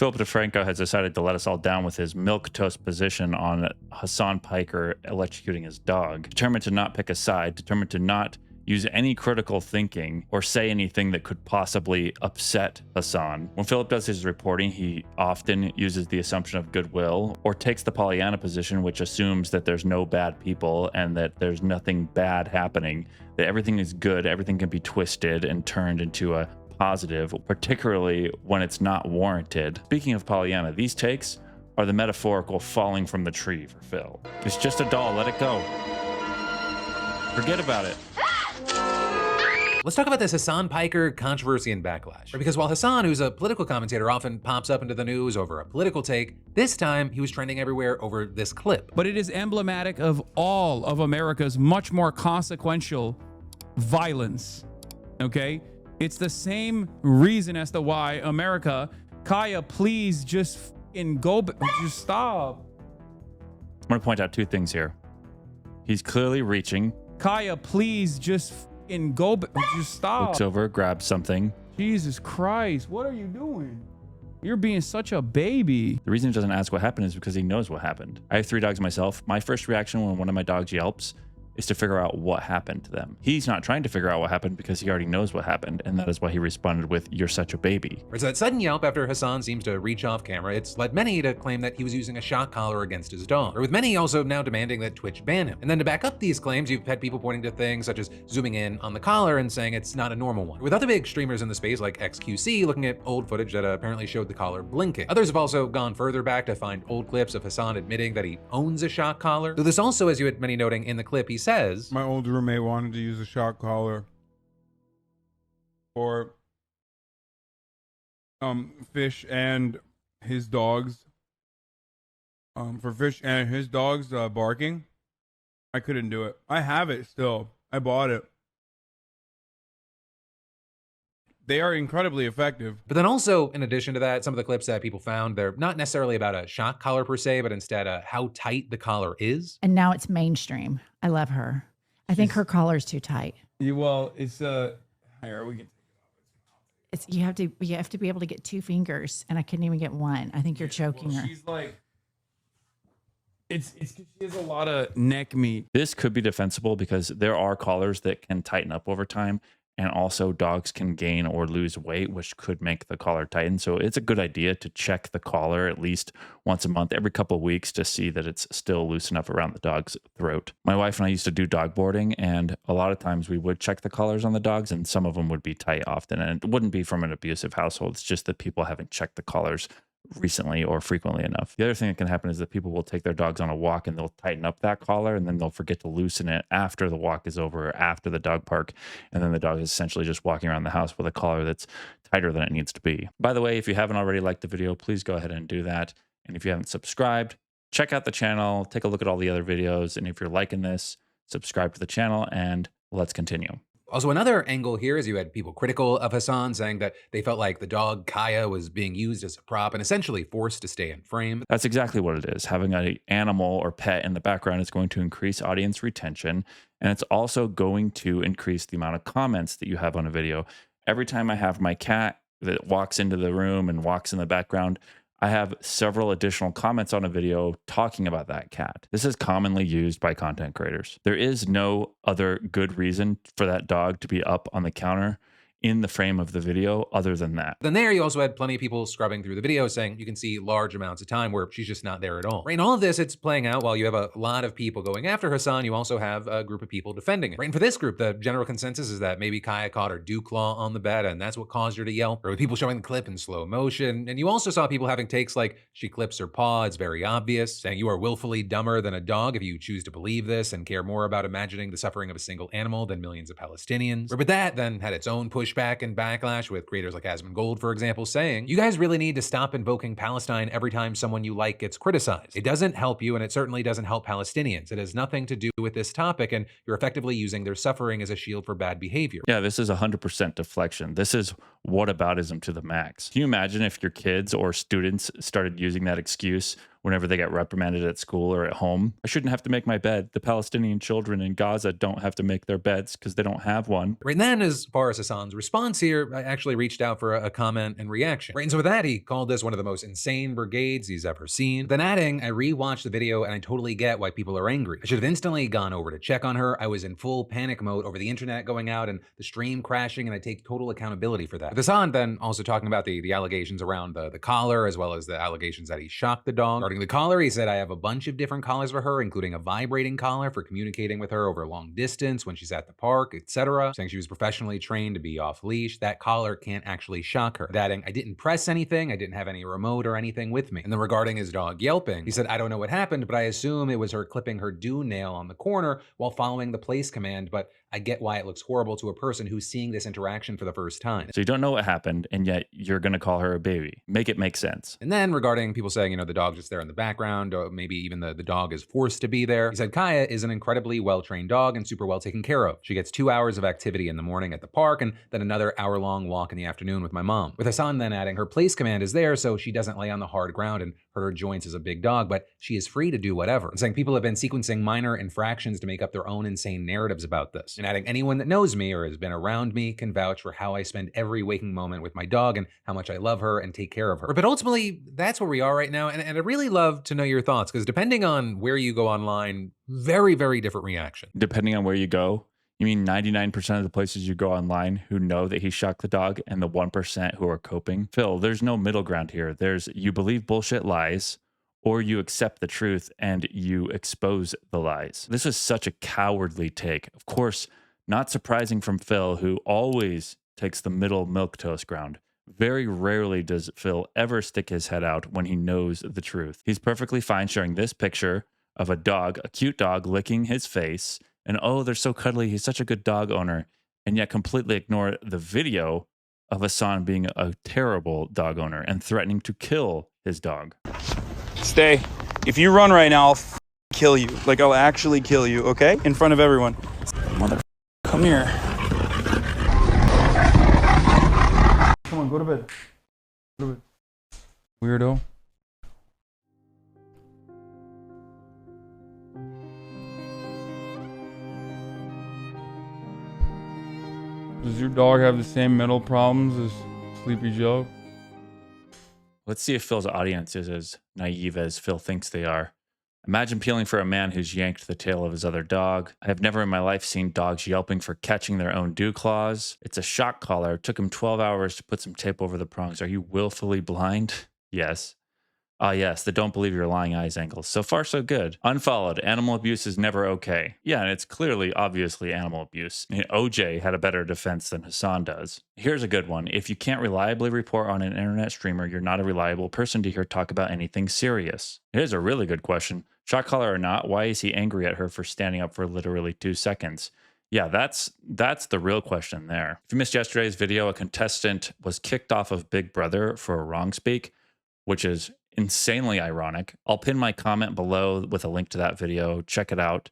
Philip DeFranco has decided to let us all down with his milquetoast position on Hasan Piker electrocuting his dog. Determined to not pick a side, determined to not use any critical thinking or say anything that could possibly upset Hasan. When Philip does his reporting, he often uses the assumption of goodwill or takes the Pollyanna position, which assumes that there's no bad people and that there's nothing bad happening, that everything is good, everything can be twisted and turned into a positive, particularly when it's not warranted. Speaking of Pollyanna, these takes are the metaphorical falling from the tree for Phil. It's just a doll, let it go. Forget about it. Let's talk about this Hasan Piker controversy and backlash. Because while Hasan, who's a political commentator, often pops up into the news over a political take, this time he was trending everywhere over this clip. But it is emblematic of all of America's much more consequential violence, okay? It's the same reason as to why America, Kaya, please just fucking go, just stop. I'm gonna point out two things here. He's clearly reaching. Kaya, please just fucking go, just stop. Looks over, grabs something. Jesus Christ, what are you doing? You're being such a baby. The reason he doesn't ask what happened is because he knows what happened. I have 3 dogs myself. My first reaction when one of my dogs yelps is to figure out what happened to them. He's not trying to figure out what happened because he already knows what happened, and that is why he responded with, "You're such a baby." So that sudden yelp after Hasan seems to reach off camera, it's led many to claim that he was using a shock collar against his dog, or with many also now demanding that Twitch ban him. And then to back up these claims, you've had people pointing to things such as zooming in on the collar and saying it's not a normal one, with other big streamers in the space like XQC looking at old footage that apparently showed the collar blinking. Others have also gone further back to find old clips of Hasan admitting that he owns a shock collar. So this also, as you had many noting in the clip, he says, "My old roommate wanted to use a shock collar for fish and his dogs. For fish and his dogs barking. I couldn't do it. I have it still. I bought it. They are incredibly effective." But then also, in addition to that, some of the clips that people found, they're not necessarily about a shock collar per se, but instead how tight the collar is. And now it's mainstream. I love her. I think her collar's too tight. Well, it's here we can. It's you have to be able to get 2 fingers, and I couldn't even get one. I think you're choking her. She's like, it's because she has a lot of neck meat. This could be defensible because there are collars that can tighten up over time, and also dogs can gain or lose weight, which could make the collar tighten. So it's a good idea to check the collar at least once a month, every couple of weeks, to see that it's still loose enough around the dog's throat. My wife and I used to do dog boarding, and a lot of times we would check the collars on the dogs, and some of them would be tight often. And it wouldn't be from an abusive household. It's just that people haven't checked the collars recently or frequently enough. The other thing that can happen is that people will take their dogs on a walk and they'll tighten up that collar, and then they'll forget to loosen it after the walk is over or after the dog park, and then the dog is essentially just walking around the house with a collar that's tighter than it needs to be. By the way, if you haven't already liked the video, please go ahead and do that. And if you haven't subscribed, check out the channel, take a look at all the other videos, and if you're liking this, subscribe to the channel, and let's continue. Also, another angle here is you had people critical of Hasan saying that they felt like the dog Kaya was being used as a prop and essentially forced to stay in frame. That's exactly what it is. Having an animal or pet in the background is going to increase audience retention, and it's also going to increase the amount of comments that you have on a video. Every time I have my cat that walks into the room and walks in the background, I have several additional comments on a video talking about that cat. This is commonly used by content creators. There is no other good reason for that dog to be up on the counter in the frame of the video other than that. Then there you also had plenty of people scrubbing through the video saying you can see large amounts of time where she's just not there at all. Right, and all of this, it's playing out while you have a lot of people going after Hasan, you also have a group of people defending it. Right, and for this group, the general consensus is that maybe Kaya caught her dew claw on the bed and that's what caused her to yelp, or with people showing the clip in slow motion. And you also saw people having takes like she clips her paw, it's very obvious, saying you are willfully dumber than a dog if you choose to believe this and care more about imagining the suffering of a single animal than millions of Palestinians. But that then had its own pushback and backlash with creators like Asmongold, for example, saying, you guys really need to stop invoking Palestine every time someone you like gets criticized. It doesn't help you, and it certainly doesn't help Palestinians. It has nothing to do with this topic, and you're effectively using their suffering as a shield for bad behavior. Yeah, this is 100% deflection. This is whataboutism to the max. Can you imagine if your kids or students started using that excuse whenever they get reprimanded at school or at home. I shouldn't have to make my bed. The Palestinian children in Gaza don't have to make their beds because they don't have one. Right, and then as far as Hasan's response here, I actually reached out for a comment and reaction. Right, and so with that, he called this one of the most insane brigades he's ever seen. Then adding, I rewatched the video and I totally get why people are angry. I should have instantly gone over to check on her. I was in full panic mode over the internet going out and the stream crashing, and I take total accountability for that. With Hasan then also talking about the allegations around the collar, as well as the allegations that he shocked the dog. Regarding the collar, he said, I have a bunch of different collars for her, including a vibrating collar for communicating with her over long distance when she's at the park, etc. Saying she was professionally trained to be off leash. That collar can't actually shock her. Adding, I didn't press anything, I didn't have any remote or anything with me. And then regarding his dog yelping, he said, I don't know what happened, but I assume it was her clipping her do nail on the corner while following the place command, but I get why it looks horrible to a person who's seeing this interaction for the first time. So you don't know what happened, and yet you're going to call her a baby. Make it make sense. And then regarding people saying, the dog's just there in the background, or maybe even the dog is forced to be there, he said, Kaya is an incredibly well-trained dog and super well taken care of. She gets 2 hours of activity in the morning at the park and then another hour-long walk in the afternoon with my mom. With Hasan then adding, her place command is there so she doesn't lay on the hard ground and hurt her joints as a big dog, but she is free to do whatever. And saying people have been sequencing minor infractions to make up their own insane narratives about this. And adding, anyone that knows me or has been around me can vouch for how I spend every waking moment with my dog and how much I love her and take care of her. But ultimately, that's where we are right now. And I'd really love to know your thoughts, because depending on where you go online, very, very different reaction. Depending on where you go, you mean 99% of the places you go online who know that he shocked the dog and the 1% who are coping? Phil, there's no middle ground here. There's you believe bullshit lies, or you accept the truth and you expose the lies. This is such a cowardly take. Of course, not surprising from Phil, who always takes the middle milquetoast ground. Very rarely does Phil ever stick his head out when he knows the truth. He's perfectly fine sharing this picture of a dog, a cute dog, licking his face, and oh, they're so cuddly, he's such a good dog owner, and yet completely ignore the video of Hasan being a terrible dog owner and threatening to kill his dog. Stay. If you run right now, I'll kill you. Like, I'll actually kill you, okay? In front of everyone. Mother, come here. Come on, go to bed. Go to bed. Weirdo. Does your dog have the same mental problems as Sleepy Joe? Let's see if Phil's audience is as naive as Phil thinks they are. Imagine peeling for a man who's yanked the tail of his other dog. I have never in my life seen dogs yelping for catching their own dew claws. It's a shock collar. It took him 12 hours to put some tape over the prongs. Are you willfully blind? Yes. Ah, yes, the don't believe your lying eyes angles. So far, so good. Unfollowed. Animal abuse is never okay. Yeah, and it's clearly, obviously animal abuse. I mean, OJ had a better defense than Hasan does. Here's a good one. If you can't reliably report on an internet streamer, you're not a reliable person to hear talk about anything serious. Here's a really good question. Shock collar or not, why is he angry at her for standing up for literally 2 seconds? Yeah, that's the real question there. If you missed yesterday's video, a contestant was kicked off of Big Brother for a wrong speak, which is insanely ironic. I'll pin my comment below with a link to that video. Check it out.